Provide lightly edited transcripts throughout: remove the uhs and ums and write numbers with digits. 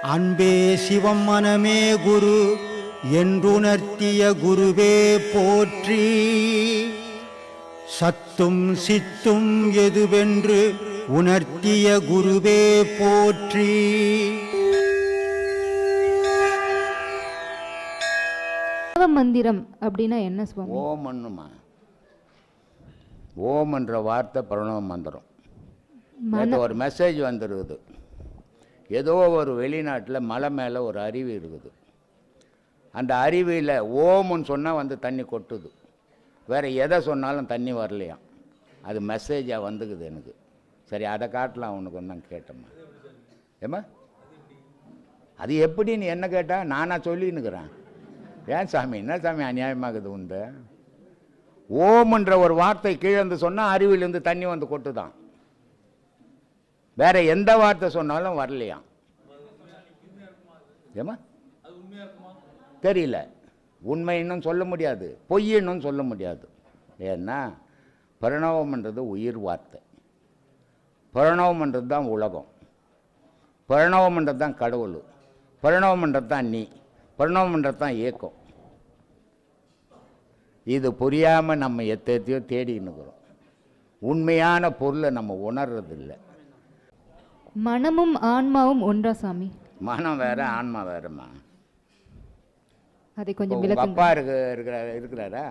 அன்பே சிவம் மனமே குரு என்றுணர்த்திய குருவே போற்றி. சத்தும் சித்தும் எதுவென்று உணர்த்திய குருவே போற்றி. மந்திரம் அப்படின்னா என்ன சுவாமி? ஓம் என்னுமா, ஓம் என்ற வார்த்தை பிரணவ மந்திரம். ஒரு மெசேஜ் வந்துருக்குது. ஏதோ ஒரு வெளிநாட்டில் மலை மேலே ஒரு அருவி இருக்குது. அந்த அருவியில் ஓம்னு சொன்னால் வந்து தண்ணி கொட்டுது. வேறு எதை சொன்னாலும் தண்ணி வரலையாம். அது மெசேஜாக வந்துக்குது எனக்கு. சரி, அதை காட்டலாம் உனக்கு தான் கேட்டம்மா. ஏம்மா அது எப்படின்னு என்ன கேட்டால் நானாக சொல்லின்னுக்கிறேன். ஏன் சாமி, என்ன சாமி அநியாயமாகுது உண்டு? ஓம்ன்ற ஒரு வார்த்தை கீழேந்து சொன்னால் அருவிலேருந்து தண்ணி வந்து கொட்டுதான். வேற எந்த வார்த்தை சொன்னாலும் வரலையாம். ஏமா தெரியல. உண்மைன்னு சொல்ல முடியாது, பொய்ன்னு சொல்ல முடியாது. ஏன்னா பிரணவம்ன்றது உயிர் வார்த்தை. பிரணவம்ன்றது தான் உலகம். பிரணவம்ன்றது தான் கடவுள். பிரணவம்ன்றது தான் நீ. பிரணவம்ன்றது தான் ஏக்கம். இது புரியாமல் நம்ம எத்தையோ தேடின்னுக்கிறோம். உண்மையான பொருளை நம்ம உணர்றதில்லை. மனமும் ஆன்மாவும் ஒன்றா சாமி? மனம் வேற, ஆன்மா வேறம்மா. அதை கொஞ்சம் உங்கள் அப்பா இருக்கிறாரா?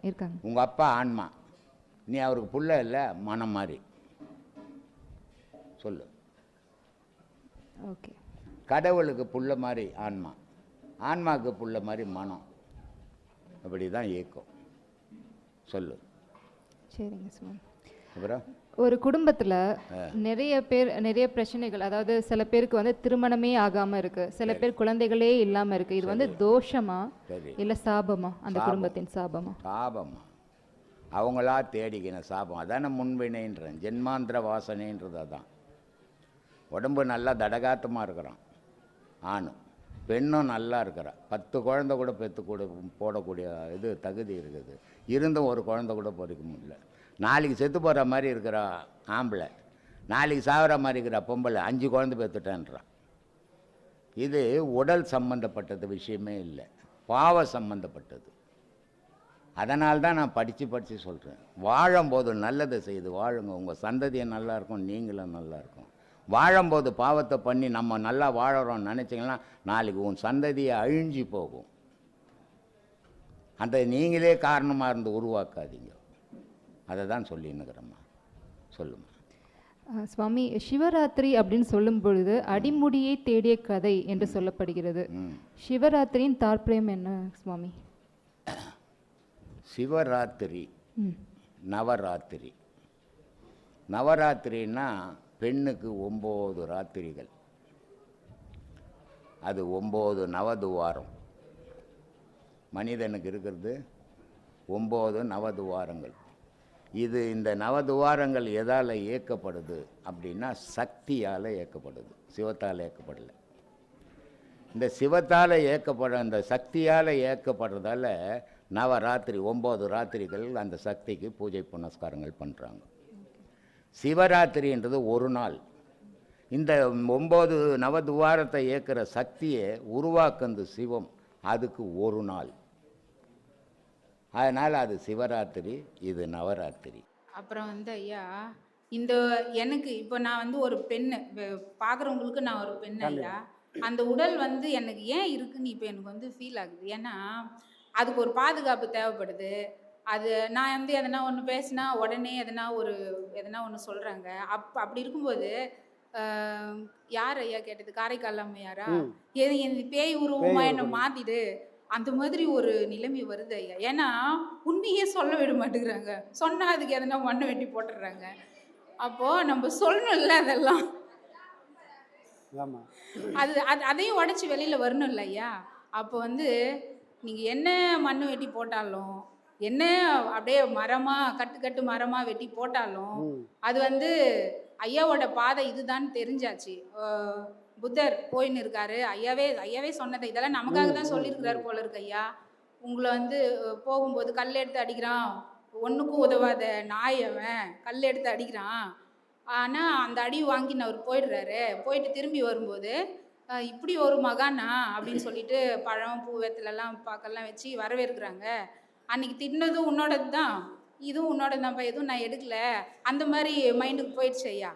இருக்காங்க. உங்கள் அப்பா ஆன்மா, நீ அவருக்கு புள்ள இல்லை, மனம் மாதிரி சொல்லு. ஓகே. கடவுளுக்கு புள்ள மாதிரி ஆன்மா, ஆன்மாவுக்கு புள்ள மாதிரி மனம். அப்படி தான் ஏக்கம். சொல்லு. சரிங்க சுவாமி. அப்புறம் ஒரு குடும்பத்தில் நிறைய பிரச்சனைகள், அதாவது சில பேருக்கு வந்து திருமணமே ஆகாமல் இருக்கு, சில பேர் குழந்தைகளே இல்லாமல் இருக்கு. இது வந்து தோஷமா இல்லை சாபமா? அந்த குடும்பத்தின் சாபமா? சாபமா, அவங்களா தேடிக்கின சாபம். அதான முன்வினைன்றேன், ஜென்மாந்திர வாசனைன்றது. அதான். உடம்பு நல்லா தடகாத்தமாக இருக்கிறான் ஆண், பெண்ணும் நல்லா இருக்கிறா. 10 குழந்தை கூட போடக்கூடிய இது தகுதி இருக்குது. இருந்தும் ஒரு குழந்தை கூட பொறிக்க முடியல. நாளைக்கு செத்து போகிற மாதிரி இருக்கிற ஆம்பளை, நாளைக்கு சாகிற மாதிரி இருக்கிற பொம்பளை 5 குழந்தை பெற்றுட்டேன்றான். இது உடல் சம்பந்தப்பட்டது விஷயமே இல்லை, பாவ சம்பந்தப்பட்டது. அதனால்தான் நான் படித்து சொல்கிறேன். வாழும்போது நல்லதை செய்து வாழுங்க, உங்கள் சந்ததியை நல்லா இருக்கும், நீங்களும் நல்லா இருக்கும். வாழும்போது பாவத்தை பண்ணி நம்ம நல்லா வாழறோம்னு நினச்சிங்கன்னா நாளைக்கு உன் சந்ததியை அழிஞ்சு போகும். அந்த நீங்களே காரணமாக இருந்து உருவாக்காதீங்க. அதை தான் சொல்லின்னுக்கிறேம்மா. சொல்லுமா. சுவாமி, சிவராத்திரி அப்படின்னு சொல்லும் பொழுது அடிமுடியை தேடிய கதை என்று சொல்லப்படுகிறது. சிவராத்திரியின் தாற்பயம் என்ன சுவாமி? சிவராத்திரி, நவராத்திரி. நவராத்திரின்னா பெண்ணுக்கு 9 ராத்திரிகள். அது 9 நவதுவாரம். மனிதனுக்கு இருக்கிறது 9 நவதுவாரங்கள். இந்த நவதுவாரங்கள் எதால் இயக்கப்படுது அப்படின்னா சக்தியால் இயக்கப்படுது, சிவத்தால் இயக்கப்படலை. இந்த சிவத்தால் இந்த சக்தியால் இயக்கப்படுறதால நவராத்திரி 9 ராத்திரிகள் அந்த சக்திக்கு பூஜை புனஸ்காரங்கள் பண்ணுறாங்க. சிவராத்திரின்றது ஒரு நாள். இந்த 9 நவதுவாரத்தை இயக்கிற சக்தியை உருவாக்குறது சிவம், அதுக்கு ஒரு நாள். அதனால் அது சிவராத்திரி, இது நவராத்திரி. அப்புறம் வந்து ஐயா, இந்த எனக்கு இப்போ நான் வந்து ஒரு பெண்ணு, பார்க்குறவங்களுக்கு நான் ஒரு பெண்ணு ஐயா. அந்த உடல் வந்து எனக்கு ஏன் இருக்குன்னு இப்போ எனக்கு வந்து ஃபீல் ஆகுது. ஏன்னா அதுக்கு ஒரு பாதுகாப்பு தேவைப்படுது. அது நான் வந்து எதனா ஒன்று பேசினா உடனே எதனா ஒன்று சொல்கிறாங்க. அப்படி இருக்கும்போது யார் ஐயா கேட்டது? காரைக்கால் அம்மையாரா? என் பேய் உருவமாக என்னை மாற்றிடு, அந்த மாதிரி ஒரு நிலைமை வருது ஐயா. ஏன்னா உண்மையே சொல்ல விட மாட்டேங்கிறாங்க. சொன்னால் அதுக்கு எதனா மண்ணை வெட்டி போட்டுடுறாங்க. அப்போது நம்ம சொல்லணும்ல, அதெல்லாம் அதையும் உடச்சி வெளியில் வரணும்ல ஐயா. அப்போ வந்து நீங்கள் என்ன மண் வெட்டி போட்டாலும், என்ன அப்படியே மரமாக கட்டு மரமாக வெட்டி போட்டாலும் அது வந்து ஐயாவோட பாதை இதுதான் தெரிஞ்சாச்சு. புத்தர் போயின்னு இருக்காரு. ஐயாவே சொன்னதை இதெல்லாம் நமக்காக தான் சொல்லியிருக்கிறாரு போல இருக்கு ஐயா. உங்களை வந்து போகும்போது கல் எடுத்து அடிக்கிறான், ஒன்றுக்கும் உதவாத நாய், அவன் கல் எடுத்து அடிக்கிறான், ஆனால் அந்த அடி வாங்கி அவர் போயிடுறாரு. போயிட்டு திரும்பி வரும்போது இப்படி ஒரு மகானா அப்படின்னு சொல்லிட்டு பழம் பூ வெத்தலைலாம் பாக்கெல்லாம் வச்சு வரவேற்கிறாங்க. அன்னைக்கு தின்னதும் உன்னோடது தான், இதுவும் உன்னோட தான்ப்பா, எதுவும் நான் எடுக்கல, அந்த மாதிரி மைண்டுக்கு போயிடுச்சு ஐயா.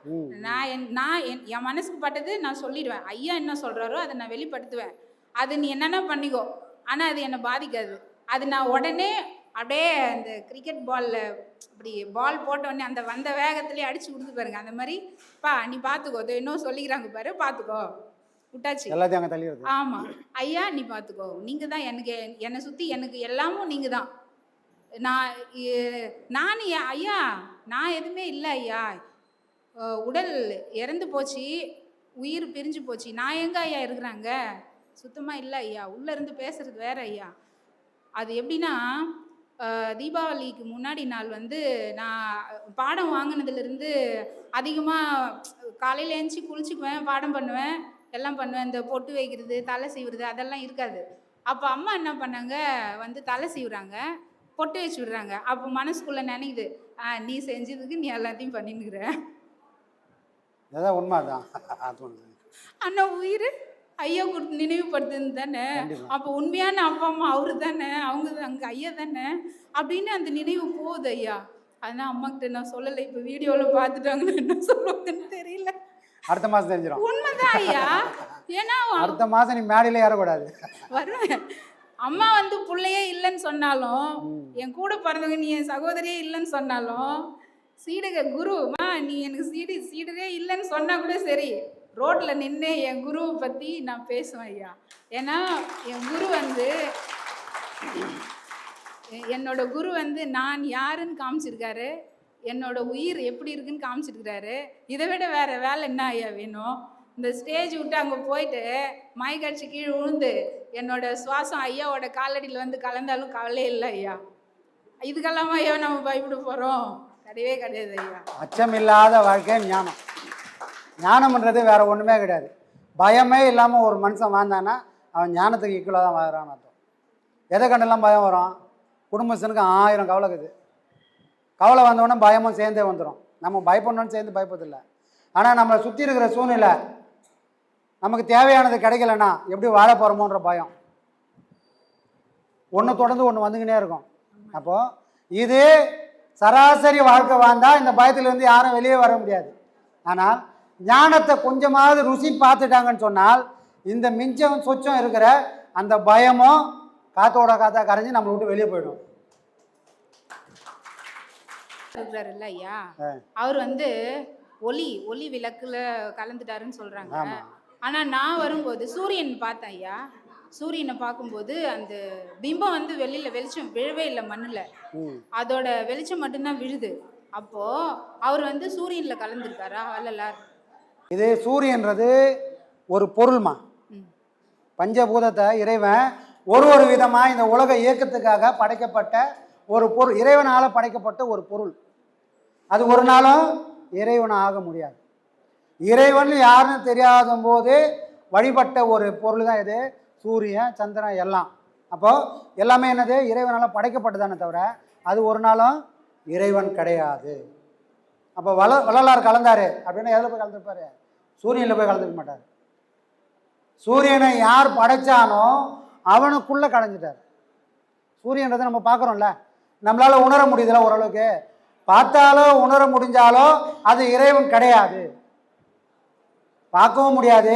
என் மனசுக்கு பட்டது நான் சொல்லிடுவேன். ஐயா என்ன சொல்கிறாரோ அதை நான் வெளிப்படுத்துவேன். அது நீ என்னென்ன பண்ணிக்கோ, ஆனால் அது என்னை பாதிக்காது. அது நான் உடனே அப்படியே அந்த கிரிக்கெட் பாலில் இப்படி பால் போட்டோடனே அந்த வந்த வேகத்துலேயே அடித்து கொடுத்து பாருங்க. அந்த மாதிரி பா நீ பார்த்துக்கோ, அது இன்னும் சொல்லிக்கிறாங்க பாரு, பார்த்துக்கோ விட்டாச்சு எல்லாத்தையும் அங்கே தள்ளி வருது. ஆமாம் ஐயா நீ பார்த்துக்கோ, நீங்கள் தான் எனக்கு, என்னை சுற்றி எனக்கு எல்லாமும் நீங்கள் தான். நான் ஐயா நான் எதுவுமே இல்லை ஐயா. உடல் இறந்து போச்சு, உயிர் பிரிஞ்சு போச்சு, நான் எங்கே ஐயா இருக்கிறாங்க? சுத்தமாக இல்லை ஐயா. உள்ளே இருந்து பேசுறது வேற ஐயா. அது எப்படின்னா தீபாவளிக்கு முன்னாடி நாள் வந்து நான் பாடம் வாங்கினதுலேருந்து அதிகமாக காலையில் எழுந்துச்சி குளிச்சுக்குவேன், பாடம் பண்ணுவேன், எல்லாம் பண்ணுவேன். இந்த பொட்டு வைக்கிறது, தலை சீவுறது அதெல்லாம் இருக்காது. அப்போ அம்மா என்ன பண்ணாங்க, வந்து தலை சீவுறாங்க, பொட்டு வச்சு விடுறாங்க. அப்போ மனசுக்குள்ளே நினைக்குது, நீ செஞ்சதுக்கு நீ எல்லாத்தையும் பண்ணின்னுக்குற. அதான் உண்மை தான். அண்ணா உயிர் ஐயா நினைவுபடுத்துன்னு தானே. அப்போ உண்மையான அப்பா அம்மா அவரு தானே, அவங்க அங்கே ஐயா தானே அப்படின்னு அந்த நினைவு போகுது ஐயா. அதனால் அம்மா கிட்ட நான் சொல்லலை. இப்போ வீடியோவில் பார்த்துட்டாங்கன்னு என்ன சொல்லுவாங்கன்னு தெரியல. அடுத்த மாதம் தெரிஞ்சிடும். உண்மைதான் ஐயா. ஏன்னா அடுத்த மாதம் நீ மேடையில ஏறக்கூடாது. வருவேன். அம்மா வந்து பிள்ளையே இல்லைன்னு சொன்னாலும், என் கூட பிறந்தவங்க நீ என் சகோதரியே இல்லைன்னு சொன்னாலும், சீடுக குருமா நீ எனக்கு சீடரே இல்லைன்னு சொன்னா கூட சரி, ரோட்ல நின்று என் குருவை பற்றி நான் பேசுவேன் ஐயா. ஏன்னா என் குரு வந்து என்னோட குரு வந்து நான் யாருன்னு காமிச்சிருக்காரு, என்னோட உயிர் எப்படி இருக்குன்னு காமிச்சிருக்கிறாரு. இதை விட வேற வேலை என்ன ஐயா வேணும்? இந்த ஸ்டேஜ் விட்டு அங்கே போயிட்டு மயக்கடிச்சு கீழே விழுந்து என்னோட சுவாசம் ஐயாவோட காலடியில் வந்து கலந்தாலும் கவலையே இல்லை ஐயா. இதுக்கெல்லாமா ஐயா நம்ம பயப்பட போகிறோம்? கிடையவே கிடையாது ஐயா. அச்சம் இல்லாத வாழ்க்கை ஞானம். ஞானம்ன்றது வேற ஒன்றுமே கிடையாது. பயமே இல்லாமல் ஒரு மனுஷன் வாழ்ந்தானா அவன் ஞானத்துக்கு ஈக்குவலாக தான் வாழ்கிறான்னு அர்த்தம். எதை கண்டெல்லாம் பயம் வரும்? குடும்பத்தினுக்கு 1000 கவலை இருக்குது. கவலை வந்தோடனே பயமும் சேர்ந்தே வந்துடும். நம்ம பயப்படணும்னு சேர்ந்து பயப்பதில்லை. ஆனால் நம்மளை சுற்றி இருக்கிற சூழ்நிலை நமக்கு தேவையானது கிடைக்கலன்னா எப்படி வாழ போகிறோமோன்ற பயம் ஒன்று தொடர்ந்து ஒன்று வந்துக்கினே இருக்கும். அப்போது இது சராசரி வாழ்க்கை வாழ்ந்தால் இந்த பயத்திலேருந்து யாரும் வெளியே வர முடியாது. ஆனால் ஞானத்தை கொஞ்சமாவது ருசி பார்த்துட்டாங்கன்னு சொன்னால் இந்த மிஞ்சம் சொச்சம் இருக்கிற அந்த பயமும் காத்தோட காத்தா கரைஞ்சி நம்மளை விட்டு வெளியே போயிடும். இருக்கிறாருல்ல ஐயா, அவர் வந்து ஒளி விளக்குல கலந்துட்டாருன்னு சொல்றாங்க. ஆனா நான் வரும்போது சூரியன் பார்த்தேன் ஐயா. சூரியனை பார்க்கும்போது அந்த பிம்பம் வந்து வெளிச்சம் விழவே இல்லை மண்ணுல, அதோட வெளிச்சம் மட்டும்தான் விழுது. அப்போ அவர் வந்து சூரியன்ல கலந்துருக்காரா வள்ளலார்? இது சூரியன்றது ஒரு பொருள்மா. பஞ்சபூதத்தை இறைவன் ஒரு விதமாக இந்த உலக இயக்கத்துக்காக படைக்கப்பட்ட ஒரு பொருள், இறைவனால் படைக்கப்பட்ட ஒரு பொருள். அது ஒரு நாளும் இறைவன் ஆக முடியாது. இறைவன் யாருன்னு தெரியாத போது வழிபட்ட ஒரு பொருள் தான் இது சூரியன் சந்திரன் எல்லாம். அப்போது எல்லாமே என்னது இறைவனால் படைக்கப்பட்டதானே தவிர அது ஒரு நாளும் இறைவன் கிடையாது. அப்போ வள்ளலார் கலந்தார் அப்படின்னா எதில் போய் கலந்துருப்பார்? சூரியனில் போய் கலந்துக்க மாட்டார். சூரியனை யார் படைச்சானோ அவனுக்குள்ளே கலைஞ்சிட்டார். சூரியன்றதை நம்ம பார்க்குறோம்ல, நம்மளால் உணர முடியுதுல ஓரளவுக்கு. பார்த்தாலோ உணர முடிஞ்சாலோ அது இறைவன் கிடையாது. பார்க்கவும் முடியாது,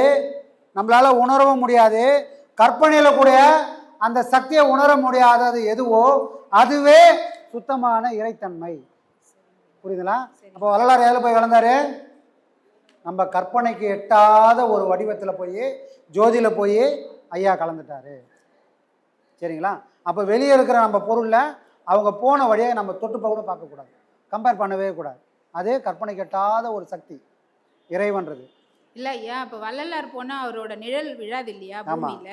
நம்மளால் உணரவும் முடியாது. கற்பனையில் கூட அந்த சக்தியை உணர முடியாதது எதுவோ அதுவே சுத்தமான இறைத்தன்மை. புரியுதுங்களா? அப்போ வள்ளலார் எதில் போய் கலந்தார்? நம்ம கற்பனைக்கு எட்டாத ஒரு வடிவத்தில் போய் ஜோதியில் போய் ஐயா கலந்துட்டாரு. சரிங்களா? அப்போ வெளியே இருக்கிற நம்ம பொருளில் அவங்க போன வழியை நம்ம தொட்டுப்ப கூட பார்க்கக்கூடாது, கம்பேர் பண்ணவே கூடாது. அது கற்பனை கெட்டாத ஒரு சக்தி இறைவன்றது இல்ல ஐயா. அப்ப வள்ளலார் போனா அவரோட நிழல் விழாது இல்லையா பூமியில?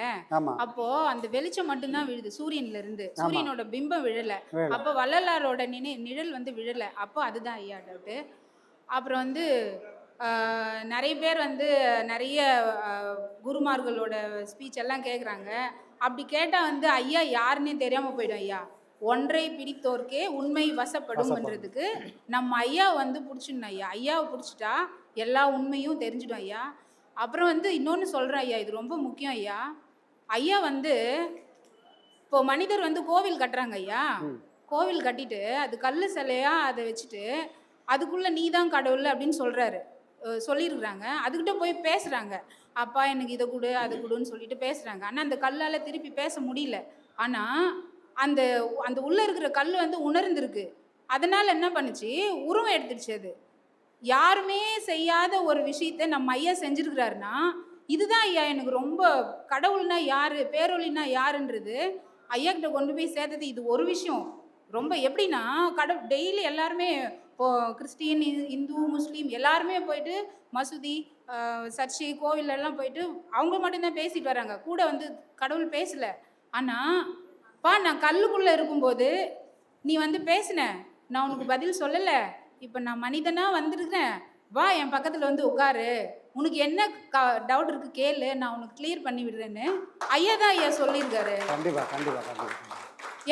அப்போ அந்த வெளிச்சம் மட்டும்தான் விழுது சூரியன்ல இருந்து, சூரியனோட பிம்பம் விழல. அப்போ வள்ளலாரோட நிழல் வந்து விழல. அப்போ அதுதான் ஐயா டவுட்டு. அப்புறம் வந்து நிறைய பேர் வந்து நிறைய குருமார்களோட ஸ்பீச் எல்லாம் கேட்குறாங்க. அப்படி கேட்டால் வந்து ஐயா யாருன்னே தெரியாமல் போயிடும் ஐயா. ஒன்றை பிடித்தோர்க்கே உண்மை வசப்படும்ன்றதுக்கு நம்ம ஐயா வந்து பிடிச்சிடணும் ஐயா. ஐயாவை பிடிச்சிட்டா எல்லா உண்மையும் தெரிஞ்சிடும் ஐயா. அப்புறம் வந்து இன்னொன்று சொல்கிறேன் ஐயா, இது ரொம்ப முக்கியம் ஐயா. ஐயா வந்து இப்போ மனிதர் வந்து கோவில் கட்டுறாங்க ஐயா. கோவில் கட்டிட்டு அது கல் சிலையா அதை வச்சுட்டு அதுக்குள்ளே நீ தான் கடவுள் அப்படின்னு சொல்லியிருக்கிறாங்க. அதுக்கிட்ட போய் பேசுகிறாங்க, அப்பா எனக்கு இதை கொடு அதை கொடுன்னு சொல்லிட்டு பேசுகிறாங்க. ஆனால் அந்த கல்லால் திருப்பி பேச முடியல. ஆனால் அந்த அந்த உள்ளே இருக்கிற கல் வந்து உணர்ந்துருக்கு. அதனால் என்ன பண்ணுச்சு, உருவம் எடுத்துடுச்சு. அது யாருமே செய்யாத ஒரு விஷயத்தை நம்ம ஐயா செஞ்சுருக்கிறாருன்னா இதுதான் ஐயா எனக்கு ரொம்ப கடவுள்னா யார், பேரொழினா யாருன்றது ஐயா கிட்ட கொண்டு போய் சேர்த்தது. இது ஒரு விஷயம் ரொம்ப எப்படின்னா, டெய்லி எல்லாருமே இப்போது கிறிஸ்டின், இந்து, முஸ்லீம் எல்லாருமே போயிட்டு மசூதி, சர்ச்சு, கோவிலெல்லாம் போயிட்டு அவங்க மட்டும்தான் பேசிட்டு வராங்க. கூட வந்து கடவுள் பேசலை. ஆனால் நான் கல்லுக்குள்ளே இருக்கும்போது நீ வந்து பேசின, நான் உனக்கு பதில் சொல்லலை. இப்போ நான் மனிதனாக வந்திருக்கிறேன், வா என் பக்கத்தில் வந்து உட்காரு, உனக்கு என்ன டவுட் இருக்குது கேளு, நான் உனக்கு கிளியர் பண்ணி விடுறேன்னு ஐயா தான் ஐயா சொல்லியிருக்காரு. கண்டிப்பாக கண்டிப்பாக கண்டிப்பாக.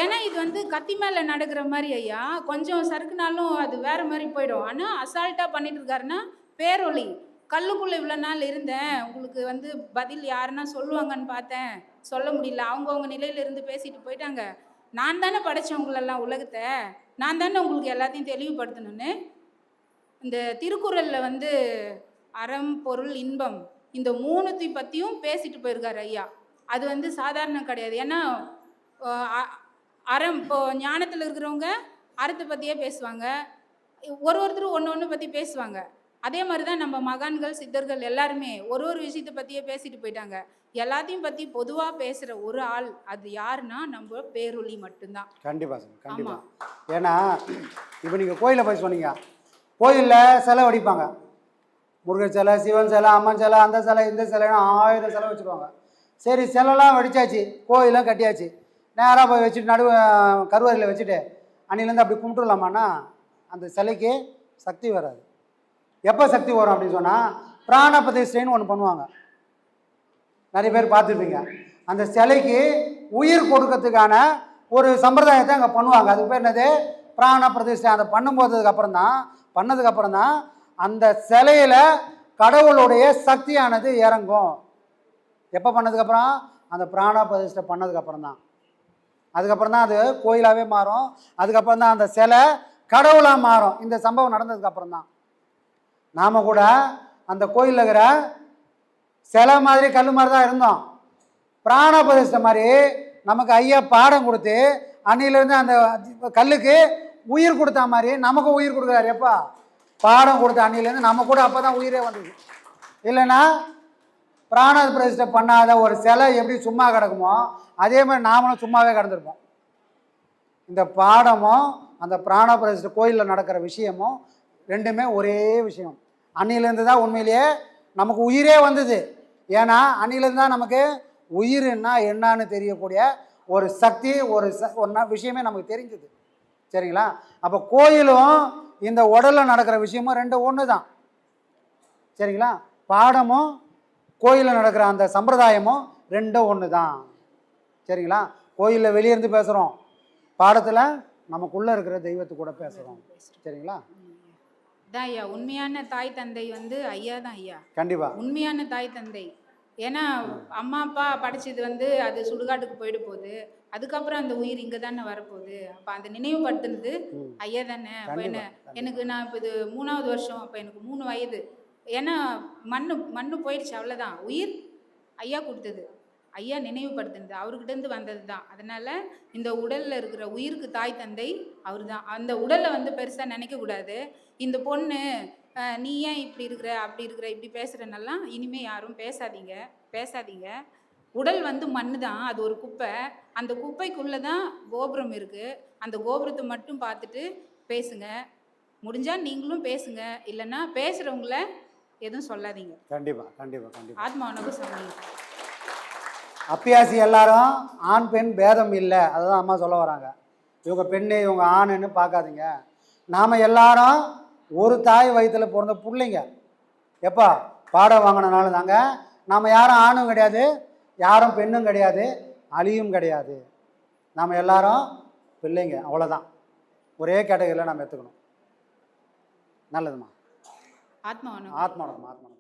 ஏன்னா இது வந்து கத்தி மேலே நடக்கிற மாதிரி ஐயா, கொஞ்சம் சறுக்குனாலும் அது வேறு மாதிரி போயிடும். ஆனால் அசால்ட்டாக பண்ணிட்டு இருக்காருன்னா பேரொளி. கல்லுக்குள்ளே இவ்வளோ நாள் இருந்தேன், உங்களுக்கு வந்து பதில் யாருன்னா சொல்லுவாங்கன்னு பார்த்தேன், சொல்ல முடியல, அவங்கவுங்க நிலையில இருந்து பேசிட்டு போயிட்டாங்க. நான் தானே படைச்சேன் உங்களெல்லாம், உலகத்தை நான் தானே உங்களுக்கு எல்லாத்தையும் தெளிவுபடுத்தணும்னு இந்த திருக்குறளில் வந்து அறம், பொருள், இன்பம் இந்த மூணுத்தையும் பற்றியும் பேசிட்டு போயிருக்காரு ஐயா. அது வந்து சாதாரணம் கிடையாது. ஏன்னா அறம், இப்போ ஞானத்தில் இருக்கிறவங்க அறத்தை பற்றியே பேசுவாங்க, ஒருத்தரும் ஒன்று பற்றி பேசுவாங்க. அதே மாதிரி தான் நம்ம மகான்கள், சித்தர்கள் எல்லாருமே ஒரு விஷயத்தை பற்றியே பேசிட்டு போயிட்டாங்க. எல்லாத்தையும் பற்றி பொதுவாக பேசுகிற ஒரு ஆள் அது யாருன்னா நம்ம பேரொளி மட்டும்தான். கண்டிப்பாக சார், கண்டிப்பாக. ஏன்னா இப்போ நீங்கள் கோயிலில் போய் சொன்னீங்க, கோயிலில் சிலை வடிப்பாங்க, முருகன் சிலை, சிவன் சிலை, அம்மன் சிலை, அந்த சிலை, இந்த சிலைன்னு 1000 சிலை வச்சுருவாங்க. சரி, சிலைலாம் வடித்தாச்சு, கோயிலாம் கட்டியாச்சு, நேராக போய் வச்சுட்டு கருவறையில் வச்சுட்டு அன்னிலேருந்து அப்படி கும்பிட்டுலாமான்னா அந்த சிலைக்கு சக்தி வராது. எப்போ சக்தி வரும் அப்படின்னு சொன்னால் பிராண பிரதிஷ்டைன்னு ஒன்று பண்ணுவாங்க, நிறைய பேர் பார்த்துருப்பீங்க. அந்த சிலைக்கு உயிர் கொடுக்கறதுக்கான ஒரு சம்பிரதாயத்தை அங்கே பண்ணுவாங்க. அதுக்கு பேர் என்னது, பிராண பிரதிஷ்டை. அதை பண்ணதுக்கப்புறம் தான் அந்த சிலையில் கடவுளுடைய சக்தியானது இறங்கும். எப்போ பண்ணதுக்கப்புறம், அந்த பிராண பிரதிஷ்டை பண்ணதுக்கப்புறம் தான். அதுக்கப்புறம் தான் அது கோயிலாகவே மாறும். அதுக்கப்புறம் தான் அந்த சிலை கடவுளாக மாறும். இந்த சம்பவம் நடந்ததுக்கப்புறம் தான் நாம் கூட அந்த கோயிலில் இருக்கிற சிலை மாதிரி கல் மாதிரி தான் இருந்தோம். பிராண பிரதிஷ்டை மாதிரி நமக்கு ஐயா பாடம் கொடுத்து அன்னிலேருந்து அந்த கல்லுக்கு உயிர் கொடுத்தா மாதிரி நமக்கு உயிர் கொடுக்குறாரு. எப்பா பாடம் கொடுத்த அன்னிலேருந்து நம்ம கூட அப்போ தான் உயிரே வந்தது. இல்லைன்னா பிராண பிரதிஷ்டை பண்ணாத ஒரு சிலை எப்படி சும்மா கிடக்குமோ அதே மாதிரி நாமளும் சும்மாவே கிடந்திருப்போம். இந்த பாடமும் அந்த பிராண பிரதிஷ்டை கோயிலில் நடக்கிற விஷயமும் ரெண்டுமே ஒரே விஷயம். அன்னிலேருந்து தான் உண்மையிலேயே நமக்கு உயிரே வந்தது. ஏன்னா அன்னிலேருந்து தான் நமக்கு உயிர்னா என்னான்னு தெரியக்கூடிய ஒரு சக்தி, ஒரு விஷயமே நமக்கு தெரிஞ்சது. சரிங்களா? அப்போ கோயிலும் இந்த உடலில் நடக்கிற விஷயமும் ரெண்டு ஒன்று தான். சரிங்களா? பாடமும் கோயிலில் நடக்கிற அந்த சம்பிரதாயமும் ரெண்டும் ஒன்று தான். சரிங்களா? கோயிலில் வெளியேருந்து பேசுகிறோம், பாடத்தில் நமக்குள்ளே இருக்கிற தெய்வத்து கூட பேசுகிறோம். சரிங்களா? தான் ஐயா, உண்மையான தாய் தந்தை வந்து ஐயா தான் ஐயா. கண்டிப்பாக உண்மையான தாய் தந்தை. ஏன்னா அம்மா அப்பா படைச்சது வந்து அது சுடுகாட்டுக்கு போயிட்டு போகுது, அதுக்கப்புறம் அந்த உயிர் இங்கே தானே வரப்போகுது. அப்போ அந்த நினைவுபடுத்துனது ஐயா தானே. அப்போ எனக்கு நான் இப்போ இது 3வது வருஷம், அப்போ எனக்கு 3 வயது. ஏன்னா மண்ணு போயிடுச்சு, அவ்வளோதான். உயிர் ஐயா கொடுத்தது, ஐயா நினைவுபடுத்துனது, அவர்கிட்டேருந்து வந்தது தான். அதனால் இந்த உடலில் இருக்கிற உயிருக்கு தாய் தந்தை அவர் தான். அந்த உடலை வந்து பெருசாக நினைக்கக்கூடாது. இந்த பொண்ணு நீ ஏன் இப்படி இருக்கிற, அப்படி இருக்கிற, இப்படி பேசுகிறனெல்லாம் இனிமேல் யாரும் பேசாதீங்க. உடல் வந்து மண்ணு தான், அது ஒரு குப்பை. அந்த குப்பைக்குள்ளே தான் கோபுரம் இருக்குது. அந்த கோபுரத்தை மட்டும் பார்த்துட்டு பேசுங்க. முடிஞ்சால் நீங்களும் பேசுங்க, இல்லைன்னா பேசுகிறவங்கள எதுவும் சொல்லாதீங்க. கண்டிப்பாக ஆத்மா உணவு சமையல். அப்பியாசி எல்லாரும் ஆண் பெண் பேதம் இல்லை, அதுதான் அம்மா சொல்ல வராங்க. இவங்க பெண்ணு இவங்க ஆணுன்னு பார்க்காதீங்க. நாம் எல்லாரும் ஒரு தாய் வயிற்றில் பிறந்த பிள்ளைங்க. எப்பா பாடம் வாங்கினாலும் தாங்க. நாம் யாரும் ஆணும் கிடையாது, யாரும் பெண்ணும் கிடையாது, அழியும் கிடையாது. நாம் எல்லாரும் பிள்ளைங்க, அவ்வளோதான். ஒரே கேட்டகரியில் நம்ம எடுத்துக்கணும். நல்லதும்மா. ஆத்மா வணக்கம். ஆத்மா வணக்கம்.